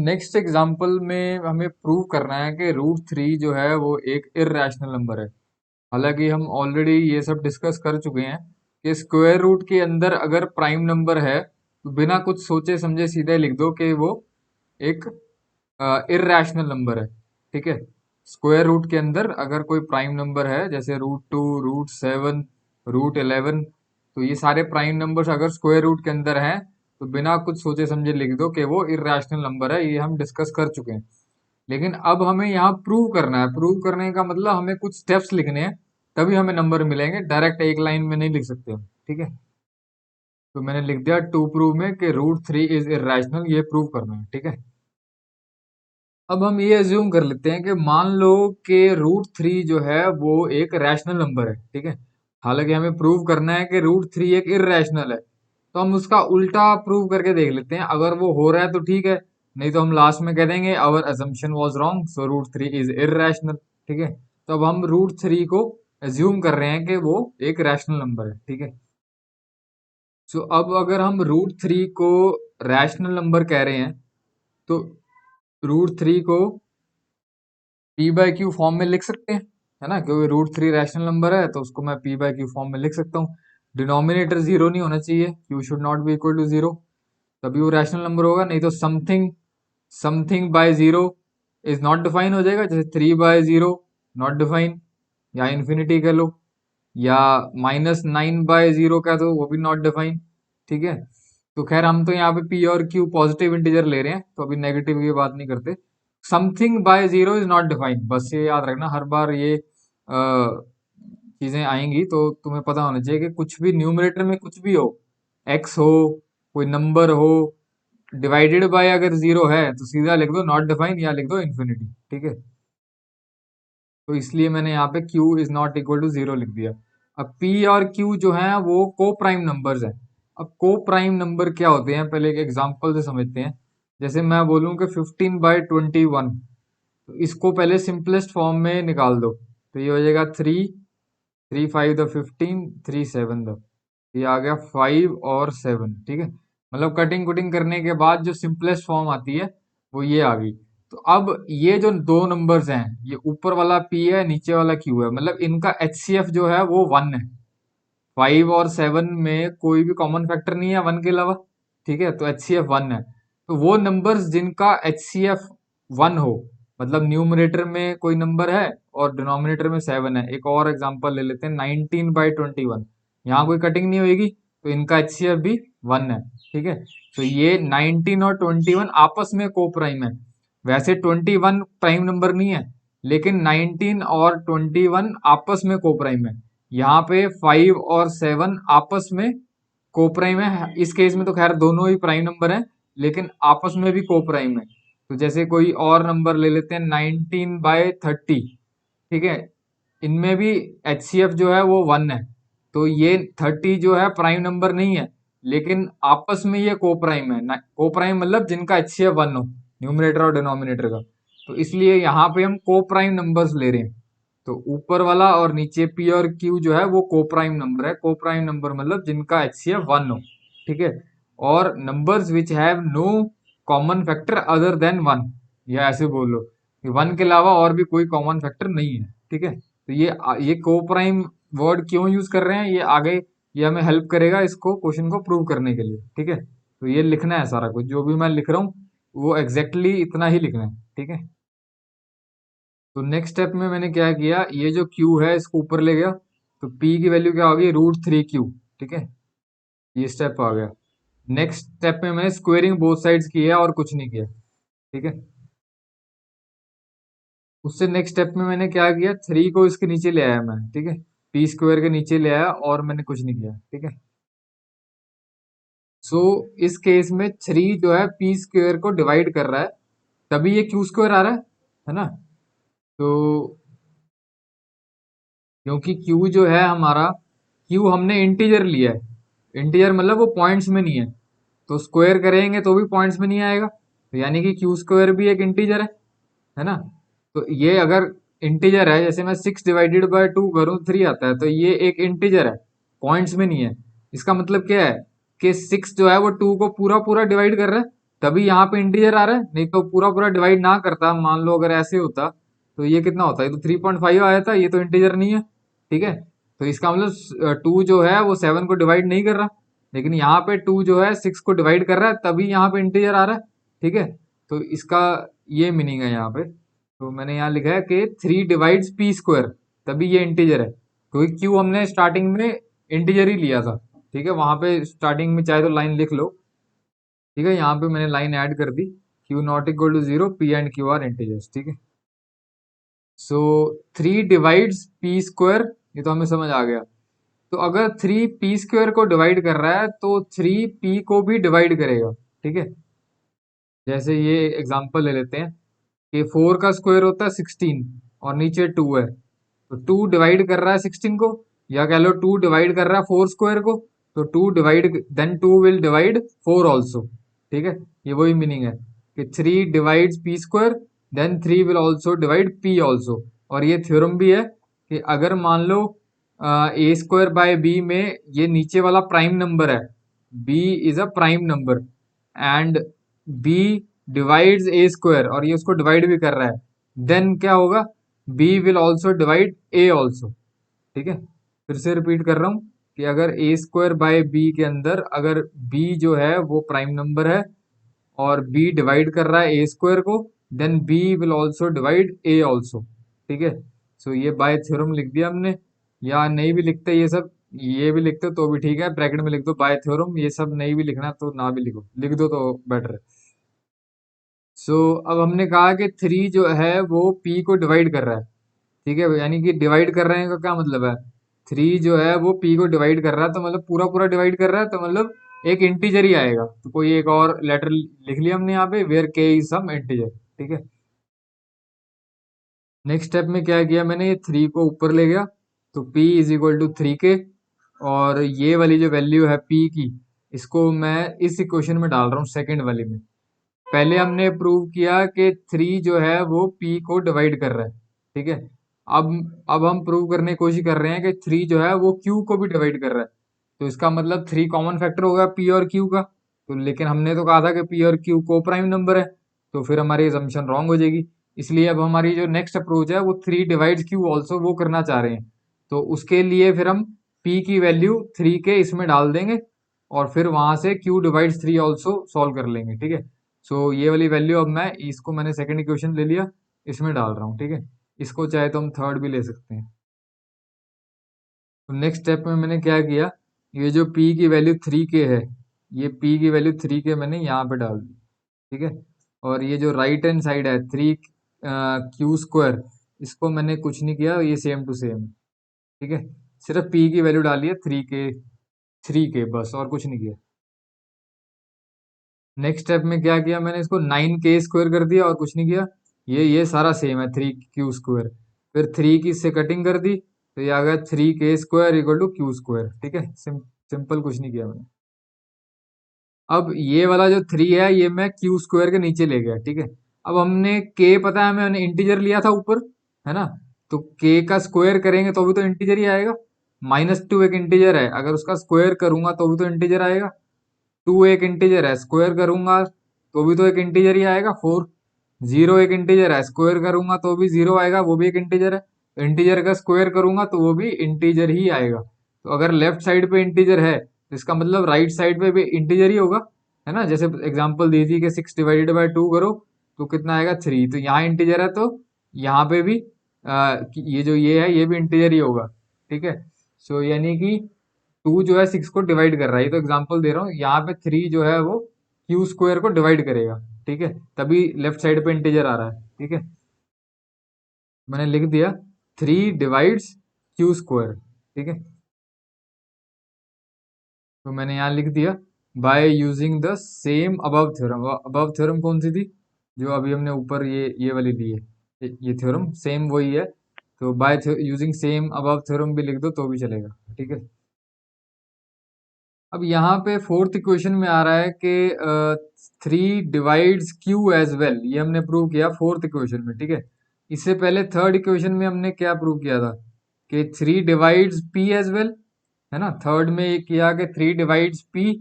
Next example में हमें prove करना है कि रूट थ्री जो है वो एक इर्रेशनल नंबर है। हालांकि हम ऑलरेडी ये सब डिस्कस कर चुके हैं कि स्क्वायर रूट के अंदर अगर प्राइम नंबर है तो बिना कुछ सोचे समझे सीधे लिख दो कि वो एक इर्रेशनल नंबर है। ठीक है, स्क्वायर रूट के अंदर अगर कोई प्राइम नंबर है जैसे रूट 2, रूट 7, रूट 11, तो ये सारे प्राइम नंबर्स अगर स्क्वायर रूट के अंदर हैं तो बिना कुछ सोचे समझे लिख दो कि वो इर्रेशनल नंबर है। ये हम डिस्कस कर चुके हैं। लेकिन अब हमें यहाँ प्रूव करना है। प्रूव करने का मतलब हमें कुछ स्टेप्स लिखने हैं, तभी हमें नंबर मिलेंगे। डायरेक्ट एक लाइन में नहीं लिख सकते हम। ठीक है, तो मैंने लिख दिया टू प्रूव में कि रूट थ्री इज इर्रेशनल। ये प्रूव करना है। ठीक है, अब हम ये अज्यूम कर लेते हैं कि मान लो कि रूट थ्री जो है वो एक रैशनल नंबर है। ठीक है, हालांकि हमें प्रूव करना है कि रूट थ्री एक इर्रेशनल है, तो हम उसका उल्टा प्रूव करके देख लेते हैं। अगर वो हो रहा है तो ठीक है, नहीं तो हम लास्ट में कह देंगे our assumption was wrong so root three is irrational. ठीक है, तो अब हम रूट थ्री को अज्यूम कर रहे हैं कि वो एक रैशनल नंबर है। ठीक है, सो अब अगर हम रूट थ्री को रैशनल नंबर कह रहे हैं तो रूट थ्री को पी बाय क्यू फॉर्म में लिख सकते हैं, है ना, क्योंकि रूट थ्री रैशनल नंबर है तो उसको मैं पी बाय क्यू फॉर्म में लिख सकता हूँ। डिनोमिनेटर जीरो नहीं होना चाहिए, Q should not be equal to zero, तभी वो रैशनल नंबर होगा। नहीं तो something something by zero is not define हो जाएगा, जैसे 3/0 नॉट डिफाइन, या इन्फिनिटी कह लो, या -9/0 कह दो, वो भी नॉट डिफाइन। ठीक है, तो खैर हम तो यहाँ पे पी और क्यू पॉजिटिव इंटीजर ले रहे हैं तो अभी नेगेटिव की बात नहीं करते। Something by zero is not defined, बस ये याद रखना। हर बार ये चीजें आएंगी तो तुम्हें पता होना चाहिए कि कुछ भी न्यूमरेटर में कुछ भी हो, एक्स हो, कोई नंबर हो, डिवाइडेड बाय अगर जीरो है तो सीधा लिख दो नॉट डिफाइंड या लिख दो इन्फिनिटी। ठीक है, तो इसलिए मैंने यहाँ पे q is not equal to zero लिख दिया। अब p और q जो है वो को प्राइम नंबर्स हैं। अब को प्राइम नंबर क्या होते हैं पहले एक एग्जांपल से समझते हैं। जैसे मैं बोलूं कि 15/21, तो इसको पहले सिंपलेस्ट फॉर्म में निकाल दो, तो ये हो जाएगा 3 3 5 द 15, 3 7 द, ये आ गया 5 और 7। ठीक है, मतलब कटिंग कुटिंग करने के बाद जो सिंपलेस्ट फॉर्म आती है वो ये आ गई। तो अब ये जो दो नंबर्स हैं, ये ऊपर वाला p है, नीचे वाला q है, मतलब इनका HCF जो है वो 1 है। 5 और 7 में कोई भी कॉमन फैक्टर नहीं है 1 के अलावा। ठीक है, तो HCF 1 है। तो वो नंबर्स जिनका HCF 1 हो, मतलब न्यूमरेटर में कोई नंबर है और डिनोमिनेटर में 7 है। एक और एग्जांपल ले लेते हैं, 19/21, यहाँ कोई कटिंग नहीं होगी तो इनका HCF भी 1 है। ठीक है, तो ये 19 और 21 आपस में को प्राइम है। वैसे 21 प्राइम नंबर नहीं है, लेकिन 19 और 21 आपस में को प्राइम है। यहाँ पे 5 और 7 आपस में को प्राइम है। इस केस में तो खैर दोनों ही प्राइम नंबर है, लेकिन आपस में भी को प्राइम है। तो जैसे कोई और नंबर ले लेते हैं, 19/30। ठीक है, इनमें भी HCF जो है वो 1 है। तो ये 30 जो है प्राइम नंबर नहीं है, लेकिन आपस में ये को प्राइम है। को प्राइम मतलब जिनका HCF 1 हो, न्यूमरेटर और डिनोमिनेटर का। तो इसलिए यहाँ पे हम को प्राइम नंबर्स ले रहे हैं। तो ऊपर वाला और नीचे पी और क्यू जो है वो को प्राइम नंबर है। को प्राइम नंबर मतलब जिनका HCF 1 हो। ठीक है, और numbers which have no common factor other than 1, या ऐसे बोलो कि 1 के अलावा और भी कोई कॉमन फैक्टर नहीं है। ठीक है, तो ये को प्राइम वर्ड क्यों यूज कर रहे हैं ये आगे, ये हमें हेल्प करेगा इसको क्वेश्चन को प्रूव करने के लिए। ठीक है, तो ये लिखना है सारा कुछ जो भी मैं लिख रहा हूँ, वो एग्जैक्टली इतना ही लिखना है। ठीक है, तो नेक्स्ट स्टेप में मैंने क्या किया, ये जो q है इसको ऊपर ले गया, तो p की वैल्यू क्या होगी, √3q। ठीक है, ये स्टेप आ गया। नेक्स्ट स्टेप में मैंने स्क्वेयरिंग बोथ साइड्स की है और कुछ नहीं किया। ठीक है, उससे नेक्स्ट स्टेप में मैंने क्या किया, 3 को इसके नीचे ले आया मैं। ठीक है, पी स्क्वायर के नीचे ले आया और मैंने कुछ नहीं किया। ठीक है, सो इस केस में 3 जो है पी स्क्वायर को डिवाइड कर रहा है, तभी ये क्यू स्क्वायर आ रहा है ना। तो क्योंकि q जो है हमारा, q हमने इंटीजर लिया है। इंटीजर मतलब वो पॉइंट्स में नहीं है, तो स्क्वायर करेंगे तो भी पॉइंट्स में नहीं आएगा, तो यानी कि क्यू स्क्वायर भी एक इंटीजर है ना। तो ये अगर इंटीजर है, जैसे मैं 6/2 करूँ 3 आता है, तो ये एक इंटीजर है, पॉइंट्स में नहीं है। इसका मतलब क्या है कि 6 जो है वो 2 को पूरा पूरा डिवाइड कर रहा है, तभी यहाँ पे इंटीजर आ रहा है, नहीं तो पूरा पूरा डिवाइड ना करता, मान लो अगर ऐसे होता तो ये कितना होता, ये तो 3.5 आया था, ये तो इंटीजर नहीं है। ठीक है, तो इसका मतलब 2 जो है वो 7 को डिवाइड नहीं कर रहा, लेकिन यहाँ पे 2 जो है 6 को डिवाइड कर रहा है, तभी यहाँ पे इंटीजर आ रहा है। ठीक है, तो इसका ये मीनिंग है यहाँ पे। तो मैंने यहाँ लिखा है कि 3 डिवाइड्स पी स्क्वायर, तभी ये इंटीजर है, क्योंकि क्यू हमने स्टार्टिंग में इंटीजर ही लिया था। ठीक है, वहां पे स्टार्टिंग में चाहे तो लाइन लिख लो। ठीक है, यहाँ पे मैंने लाइन ऐड कर दी, Q not equal to 0, P and Q are integers. ठीक है, सो 3 डिवाइड्स पी स्क्वायर, ये तो हमें समझ आ गया। तो अगर 3 पी स्क्वायर को डिवाइड कर रहा है तो 3 पी को भी डिवाइड करेगा। ठीक है, जैसे ये एग्जांपल ले लेते हैं कि 4 का स्क्वायर होता है 16 और नीचे 2 है, तो 2 डिवाइड कर रहा है 16 को, या कह लो 2 डिवाइड कर रहा है 4 स्क्वायर को, तो 2 divide then 2 will divide 4 also. ठीक है, ये वही मीनिंग है कि 3 divides P square, then 3 will also divide P also. और ये थ्योरम भी है कि अगर मान लो ए स्क्वायर बाय बी में ये नीचे वाला प्राइम नंबर है, B is a prime number, and B divides A square और ये उसको डिवाइड भी कर रहा है, देन क्या होगा, B will also divide A also. ठीक है, फिर से रिपीट कर रहा हूं कि अगर ए स्क्वायर बाय बी के अंदर अगर बी जो है वो प्राइम नंबर है और बी डिवाइड कर रहा है ए स्क्वायर को, then B will also divide A also. ठीक है, सो ये बाय थ्योरम लिख दिया हमने, या नहीं भी लिखते ये सब, ये भी लिखते तो भी ठीक है, ब्रैकेट में लिख दो बाय थ्योरम, ये सब नहीं भी लिखना तो ना भी लिखो, लिख दो तो बेटर है। सो अब हमने कहा कि 3 जो है वो p को डिवाइड कर रहा है। ठीक है, यानी कि डिवाइड कर रहे हैं का क्या मतलब है, 3 जो है वो p को डिवाइड कर रहा है, तो मतलब पूरा पूरा डिवाइड कर रहा है, तो मतलब एक इंटीजर ही आएगा। तो कोई एक और लेटर लिख लिया हमने यहाँ पे, where k is some integer. ठीक है, नेक्स्ट स्टेप में क्या किया मैंने, ये 3 को ऊपर ले गया, तो p is equal to 3k, और ये वाली जो वैल्यू है p की, इसको मैं इस इक्वेशन में डाल रहा हूँ, सेकंड वाली में। पहले हमने प्रूव किया कि 3 जो है वो p को डिवाइड कर रहा है। ठीक है, अब अब हम प्रूव करने की कोशिश कर रहे हैं कि 3 जो है वो q को भी डिवाइड कर रहा है, तो इसका मतलब 3 कॉमन फैक्टर होगा p और q का। तो लेकिन हमने तो कहा था कि p और q को प्राइम नंबर है, तो फिर हमारी assumption रॉन्ग हो जाएगी। इसलिए अब हमारी जो नेक्स्ट अप्रोच है वो 3 डिवाइड्स q ऑल्सो वो करना चाह रहे हैं, तो उसके लिए फिर हम p की वैल्यू 3 के इसमें डाल देंगे, और फिर वहां से q डिवाइड्स 3 ऑल्सो सॉल्व कर लेंगे। ठीक है, सो ये वाली वैल्यू अब मैं इसको मैंने सेकंड इक्वेशन ले लिया, इसमें डाल रहा हूँ। ठीक है, इसको चाहे तो हम थर्ड भी ले सकते हैं। तो नेक्स्ट स्टेप में मैंने क्या किया, ये जो p की वैल्यू 3k है, ये p की वैल्यू 3k मैंने यहाँ पे डाल दी। ठीक है, और ये जो राइट हैंड साइड है 3q स्क्वायर, इसको मैंने कुछ नहीं किया, ये सेम टू सेम। ठीक है, सिर्फ p की वैल्यू डाली है 3k बस, और कुछ नहीं किया। नेक्स्ट स्टेप में क्या किया मैंने, इसको 9k स्क्वायर कर दिया और कुछ नहीं किया, ये सारा सेम है 3q स्क्वायर, फिर 3 की इससे कटिंग कर दी, तो ये आ गया 3k square equal to Q square. ठीक है, सिंपल, कुछ नहीं किया मैंने। अब ये वाला जो 3 है ये मैं क्यू स्क्वायर के नीचे ले गया। ठीक है, अब हमने k पता है, मैंने इंटीजर लिया था ऊपर, है ना, तो k का स्क्वायर करेंगे तो भी तो इंटीजर ही आएगा। -2 एक इंटीजर है, अगर उसका स्क्वायर करूंगा तो भी तो इंटीजर आएगा। 2 एक इंटीजर है, स्क्वायर करूंगा तो भी तो एक इंटीजर ही आएगा। 4, 0 एक इंटीजर है, स्क्वायर करूंगा तो भी 0 आएगा, वो भी एक इंटीजर है। इंटीजर का स्क्वायर करूंगा तो वो भी इंटीजर ही आएगा। तो अगर लेफ्ट साइड पे इंटीजर है तो इसका मतलब राइट साइड पे भी इंटीजर ही होगा, है ना। जैसे एग्जांपल दी थी कि 6 डिवाइडेड बाय 2 करो तो कितना आएगा 3, तो यहाँ इंटीजर है, तो यहाँ पे भी ये जो ये है ये भी इंटीजर ही होगा। ठीक है, सो यानी कि 2 जो है 6 को डिवाइड कर रहा है, ये तो एग्जांपल दे रहा हूँ, यहाँ पे 3 जो है वो क्यू स्क्वायर को डिवाइड करेगा। ठीक है, तभी लेफ्ट साइड पे इंटीजर आ रहा है। ठीक है, मैंने लिख दिया 3 डिवाइड्स क्यू स्क्वायर। ठीक है, तो मैंने यहाँ लिख दिया by using the same above theorem. Above theorem कौन सी थी, जो अभी हमने ऊपर ये वाली ली है, ये थ्योरम सेम वही है, तो by using same above theorem भी लिख दो तो भी चलेगा। ठीक है, अब यहाँ पे फोर्थ इक्वेशन में आ रहा है कि 3 डिवाइड्स क्यू एज वेल, ये हमने प्रूव किया फोर्थ इक्वेशन में। ठीक है, इससे पहले थर्ड इक्वेशन में हमने क्या प्रूव किया था कि 3 डिवाइड्स पी एज वेल, है ना। थर्ड में ये किया कि 3 डिवाइड्स पी,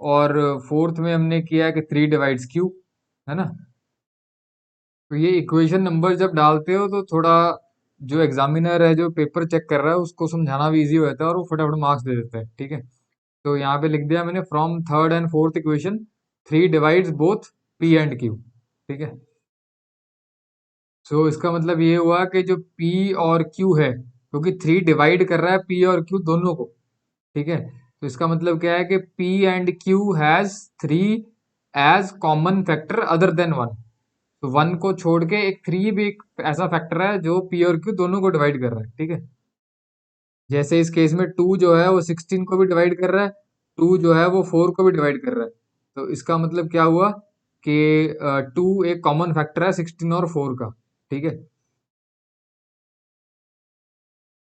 और फोर्थ में हमने किया है कि 3 डिवाइड्स क्यू, है ना। तो ये इक्वेशन नंबर जब डालते हो तो थोड़ा जो एग्जामिनर है, जो पेपर चेक कर रहा है, उसको समझाना भी इजी हो जाता है और वो फटाफट मार्क्स दे देता है, ठीक है। तो यहाँ पे लिख दिया मैंने, from third and fourth equation 3 divides both P and Q, ठीक है। सो इसका मतलब ये हुआ कि जो P और Q है, क्योंकि 3 डिवाइड कर रहा है P और Q दोनों को, ठीक है। तो इसका मतलब क्या है कि P and Q has 3 as common factor other than 1। तो 1 को छोड़ के एक 3 भी एक ऐसा फैक्टर है जो P और Q दोनों को डिवाइड कर रहा है, ठीक है। जैसे इस केस में 2 जो है वो 16 को भी डिवाइड कर रहा है, 2 जो है वो 4 को भी डिवाइड कर रहा है। तो इसका मतलब क्या हुआ कि 2 एक कॉमन फैक्टर है 16 और 4 का, ठीक है।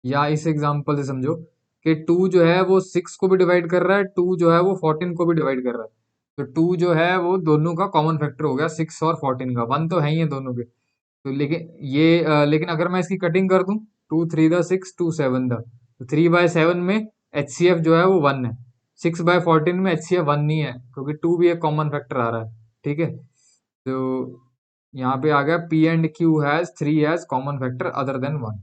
या इस एग्जांपल से समझो कि 2 जो है वो 6 को भी डिवाइड कर रहा है, 2 जो है वो 14 को भी डिवाइड कर रहा है। तो 2 जो है वो दोनों का कॉमन फैक्टर हो गया 6 और 14 का, 1 तो है ही है दोनों के। तो लेकिन अगर मैं इसकी कटिंग कर दूं, 2 3 6 2 7 तो 3/7 में HCF जो है वो 1 है, 6/14 में HCF 1 नहीं है, क्योंकि 2 भी एक कॉमन फैक्टर आ रहा है, ठीक है। तो यहाँ पे आ गया P and Q has common factor other than 1।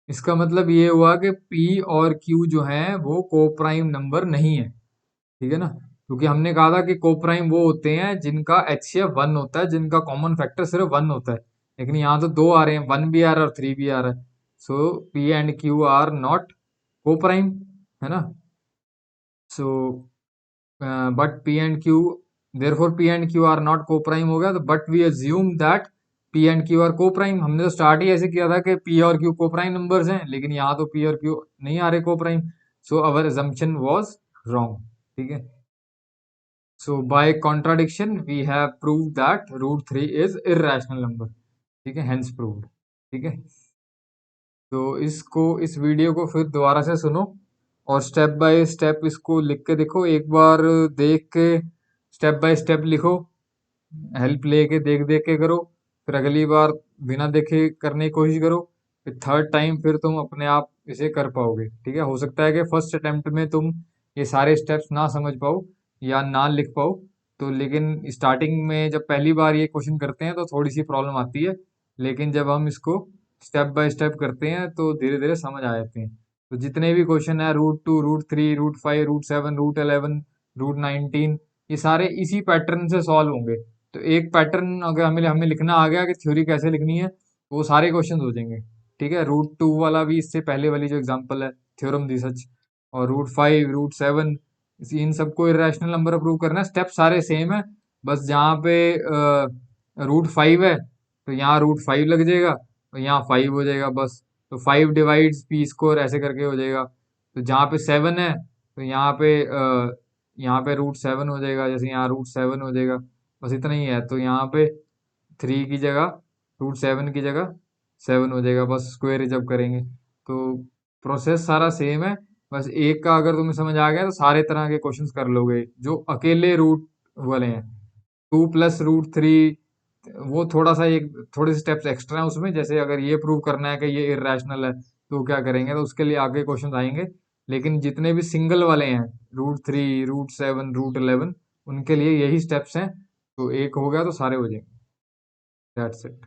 इसका मतलब ये हुआ कि P और Q जो है वो कोप्राइम नंबर नहीं है, ठीक है ना। क्योंकि हमने कहा था कि कोप्राइम वो होते हैं जिनका HCF 1 होता है, जिनका कॉमन फैक्टर सिर्फ 1 होता है। लेकिन यहाँ तो दो आ रहे हैं, 1 भी आ रहा है और 3 भी आ रहा है। So P and Q are not coprime, है ना। So but P and Q, therefore P and Q are not coprime हो गया। तो but we assume that P and Q are coprime. हमने तो स्टार्ट ही ऐसे किया था कि P और Q कोप्राइम नंबर्स हैं, लेकिन यहाँ तो P और Q नहीं आ रहे coprime. So our assumption was wrong, ठीक है। So by contradiction, we have proved that root 3 is irrational number, ठीक है, hence proved, ठीक है। तो इस वीडियो को फिर दोबारा से सुनो और स्टेप बाय स्टेप इसको लिख के देखो, एक बार देख के स्टेप बाय स्टेप लिखो, हेल्प लेके देख देख के करो, फिर अगली बार बिना देखे करने की कोशिश करो, फिर थर्ड टाइम फिर तुम अपने आप इसे कर पाओगे, ठीक है। हो सकता है कि फर्स्ट अटेम्प्ट में तुम ये सारे स्टेप्स ना समझ पाओ या ना लिख पाओ, तो लेकिन स्टार्टिंग में जब पहली बार ये क्वेश्चन करते हैं तो थोड़ी सी प्रॉब्लम आती है, लेकिन जब हम इसको स्टेप बाय स्टेप करते हैं तो धीरे धीरे समझ आ जाते हैं। तो जितने भी क्वेश्चन है, root 2 root 3 root 5 root 7 root 11 root 19, ये सारे इसी पैटर्न से सॉल्व होंगे। तो एक पैटर्न अगर हमें हमें लिखना आ गया कि थ्योरी कैसे लिखनी है, तो वो सारे क्वेश्चन हो जाएंगे, ठीक है। रूट 2 वाला भी इससे पहले वाली जो एग्जांपल है, थ्योरम दी सच, और रूट 5 रूट 7, इन सबको इरेशनल नंबर प्रूव करना है। स्टेप सारे सेम है, बस जहाँ पे रूट 5 है तो यहाँ रूट 5 लग जाएगा, तो यहाँ 5 हो जाएगा बस। तो 5 डिवाइड्स P स्क्वायर ऐसे करके हो जाएगा। तो जहाँ पे 7 है तो यहाँ पे रूट 7 हो जाएगा, जैसे यहाँ रूट 7 हो जाएगा, बस इतना ही है। तो यहाँ पे 3 की जगह, रूट 7 की जगह 7 हो जाएगा, बस स्क्वायर जब करेंगे। तो प्रोसेस सारा सेम है, बस एक का अगर तुम्हें समझ आ गया तो सारे तरह के क्वेश्चंस कर लोगे जो अकेले रूट वाले हैं। 2 + रूट 3, वो थोड़ा सा एक थोड़े से स्टेप्स एक्स्ट्रा है उसमें, जैसे अगर ये प्रूव करना है कि ये इरेशनल है तो क्या करेंगे, तो उसके लिए आगे क्वेश्चन आएंगे। लेकिन जितने भी सिंगल वाले हैं, रूट 3 रूट 7 रूट 11, उनके लिए यही स्टेप्स हैं। तो एक हो गया तो सारे हो जाएंगे, दैट्स इट।